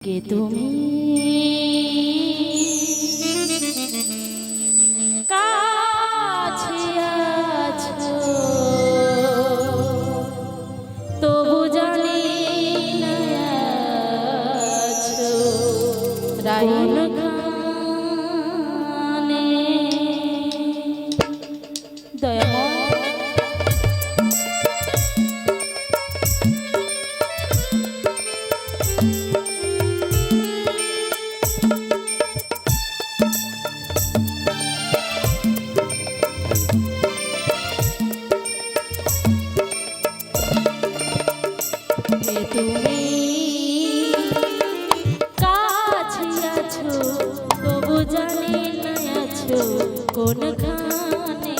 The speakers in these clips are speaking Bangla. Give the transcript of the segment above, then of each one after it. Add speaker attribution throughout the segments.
Speaker 1: কে তুমি কাছে আছো তবু জানি না আছো রাইন খানে দয়াময় তুমি কাছে আছো তবু জানি না আছো কোনখানে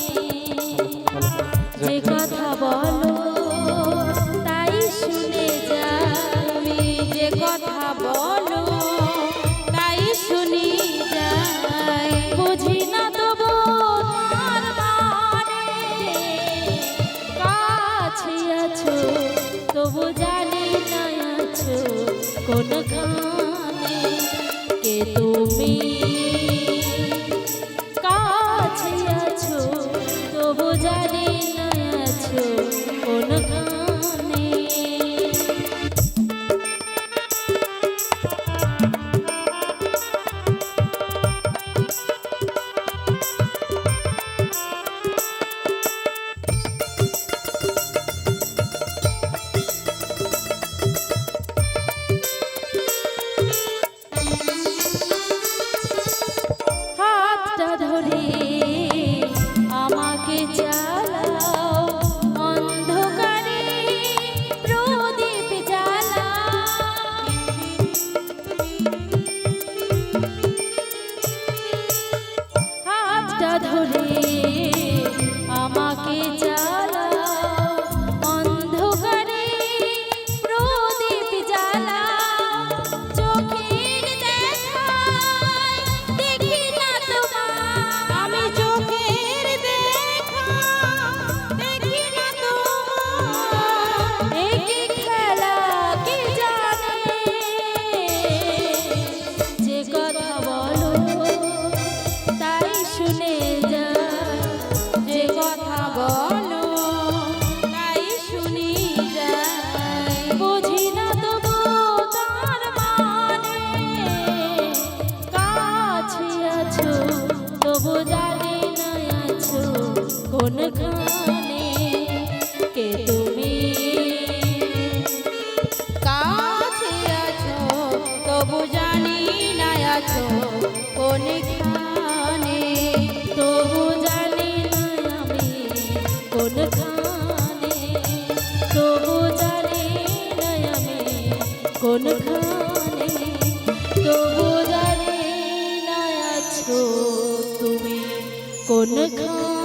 Speaker 1: যে কথা বলো তাই শুনে যাবি যে কথা বলো তাই শুনি যাই বুঝি না তবু তার মানে কাছে আছো তবু জানি না আছো কোনখানে কে তুমি কাছে আছো তবু জানি না আছো কোনখানে ধরে আমাকে জ্বালাও অন্ধকারে প্রদীপ জ্বালাও হাতটা ধরে আমাকে জ্বালাও অন্ধকারে প্রদীপ জ্বালাও চোখের দেখায় দেখি না তোমার আমি চোখের দেখা দেখি না তোমার একই খেলা কি জানে যে কথা বলো তাই শুনে যায় যে কথা বলো তাই শুনি যায় বুঝি না তবু তার মানে কাছে আছো তবু জানি না আছো কোনখানে কে তুমি কাছে আছো তবু জানি না আছো কোনখানে তবু জানি না আমি কোনখানে তবু জানি না আমি কোনখানে তবু জানি না আছো তুমি কোনখানে